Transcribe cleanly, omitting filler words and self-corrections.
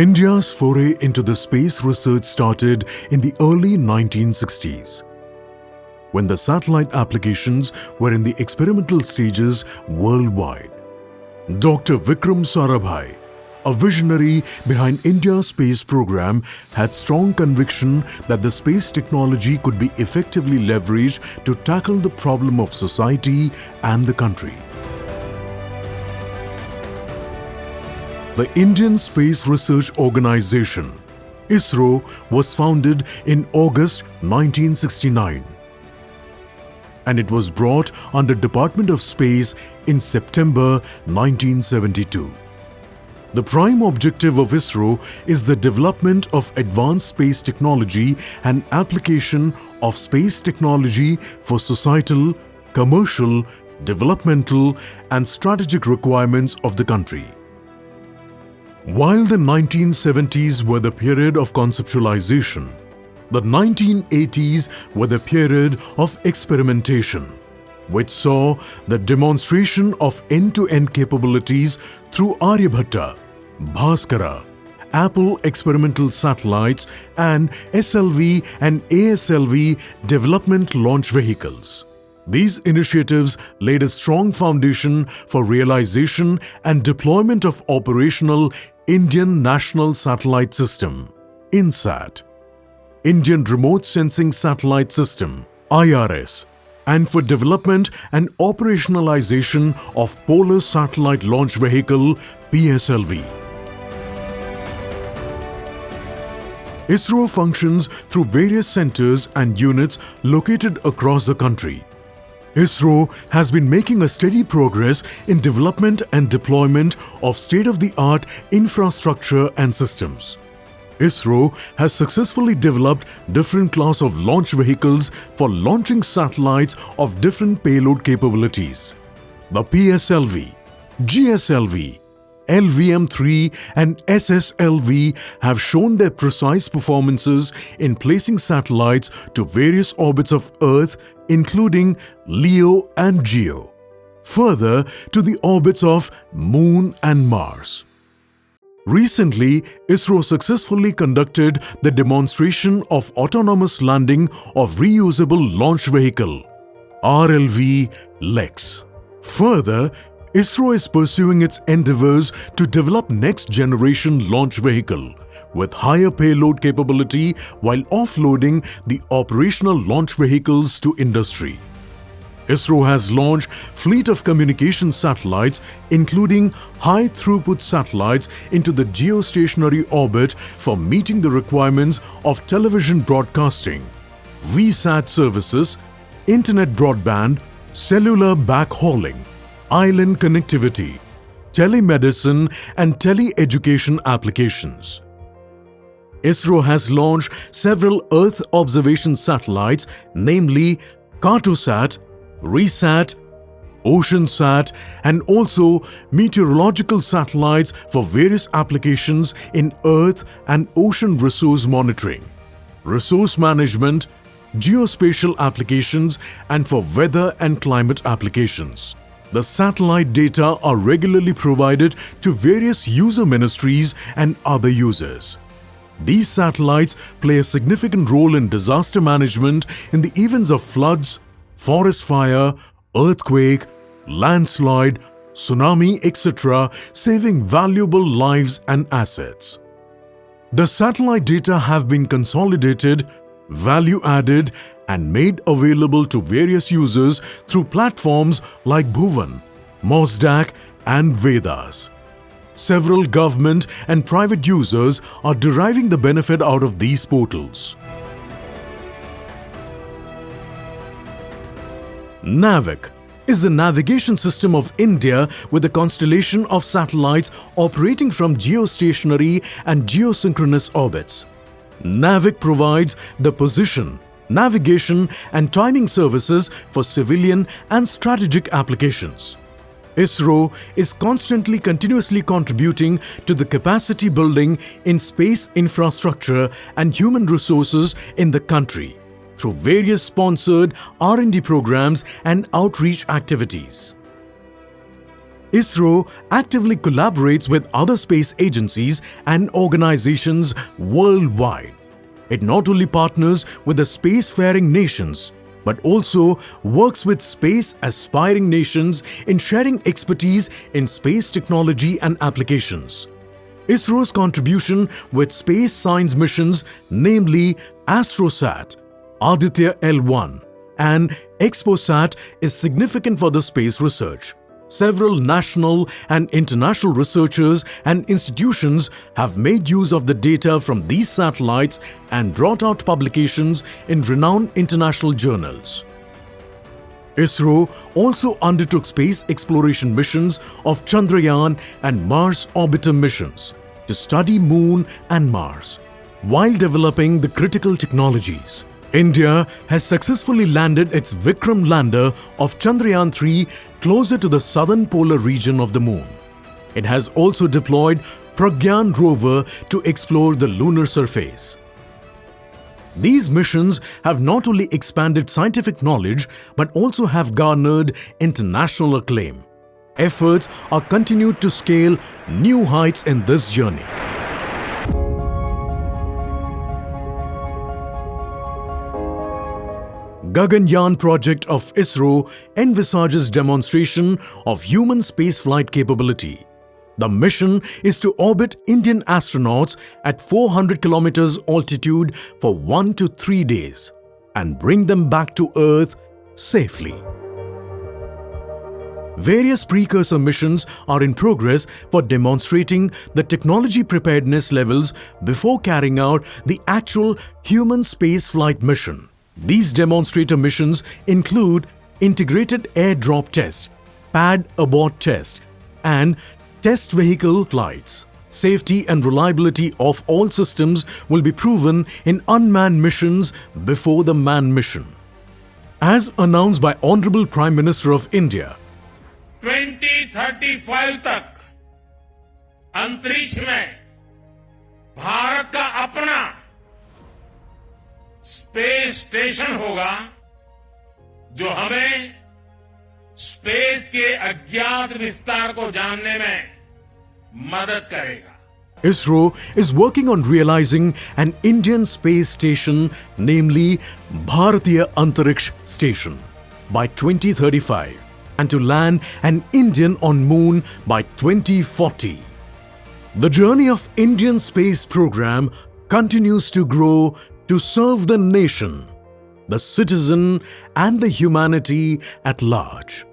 India's foray into the space research started in the early 1960s, when the satellite applications were in the experimental stages worldwide. Dr. Vikram Sarabhai, a visionary behind India's space program, had strong conviction that the space technology could be effectively leveraged to tackle the problem of society and the country. The Indian Space Research Organization, ISRO, was founded in August 1969, and it was brought under Department of Space in September 1972. The prime objective of ISRO is the development of advanced space technology and application of space technology for societal, commercial, developmental, and strategic requirements of the country. While the 1970s were the period of conceptualization, the 1980s were the period of experimentation, which saw the demonstration of end-to-end capabilities through Aryabhatta, Bhaskara, Apple experimental satellites, and SLV and ASLV development launch vehicles. These initiatives laid a strong foundation for realization and deployment of operational Indian National Satellite System, INSAT, Indian Remote Sensing Satellite System, IRS, and for development and operationalization of Polar Satellite Launch Vehicle, PSLV. ISRO functions through various centers and units located across the country. ISRO has been making a steady progress in development and deployment of state-of-the-art infrastructure and systems. ISRO has successfully developed different class of launch vehicles for launching satellites of different payload capabilities. The PSLV, GSLV, LVM-3 and SSLV have shown their precise performances in placing satellites to various orbits of Earth, including LEO and GEO, further to the orbits of Moon and Mars. Recently, ISRO successfully conducted the demonstration of autonomous landing of reusable launch vehicle, RLV LEX. Further, ISRO is pursuing its endeavors to develop next-generation launch vehicle with higher payload capability while offloading the operational launch vehicles to industry. ISRO has launched fleet of communication satellites, including high-throughput satellites, into the geostationary orbit for meeting the requirements of television broadcasting, VSAT services, internet broadband, cellular backhauling, island connectivity, telemedicine, and tele-education applications. ISRO has launched several Earth observation satellites, namely Cartosat, RESAT, OceanSat, and also meteorological satellites for various applications in Earth and ocean resource monitoring, resource management, geospatial applications, and for weather and climate applications. The satellite data are regularly provided to various user ministries and other users. These satellites play a significant role in disaster management in the events of floods, forest fire, earthquake, landslide, tsunami, etc., saving valuable lives and assets. The satellite data have been consolidated, value-added, and made available to various users through platforms like Bhuvan, Mosdak, and Vedas. Several government and private users are deriving the benefit out of these portals. NAVIC is the navigation system of India with a constellation of satellites operating from geostationary and geosynchronous orbits. NAVIC provides the position, navigation, and timing services for civilian and strategic applications. ISRO is continuously contributing to the capacity building in space infrastructure and human resources in the country through various sponsored R&D programs and outreach activities. ISRO actively collaborates with other space agencies and organizations worldwide. It not only partners with the spacefaring nations, but also works with space-aspiring nations in sharing expertise in space technology and applications. ISRO's contribution with space science missions, namely ASTROSAT, Aditya L1, and EXPOSAT, is significant for the space research. Several national and international researchers and institutions have made use of the data from these satellites and brought out publications in renowned international journals. ISRO also undertook space exploration missions of Chandrayaan and Mars orbiter missions to study Moon and Mars, while developing the critical technologies. India has successfully landed its Vikram lander of Chandrayaan-3 closer to the southern polar region of the Moon. It has also deployed Pragyan rover to explore the lunar surface. These missions have not only expanded scientific knowledge but also have garnered international acclaim. Efforts are continued to scale new heights in this journey. Gaganyaan project of ISRO envisages demonstration of human spaceflight capability. The mission is to orbit Indian astronauts at 400 kilometers altitude for 1 to 3 days and bring them back to Earth safely. Various precursor missions are in progress for demonstrating the technology preparedness levels before carrying out the actual human spaceflight mission. These demonstrator missions include Integrated Airdrop Test, Pad Abort Test, and Test Vehicle Flights. Safety and reliability of all systems will be proven in unmanned missions before the manned mission. As announced by Honorable Prime Minister of India, 2035 तक अंतरिक्ष में भारत का अपना space station होगा जो हमें space के अज्ञात विस्तार को जानने में मदद करेगा. ISRO is working on realizing an Indian space station, namely Bharatiya Antariksh Station, by 2035 and to land an Indian on Moon by 2040. The journey of Indian space program continues to grow to serve the nation, the citizen and the humanity at large.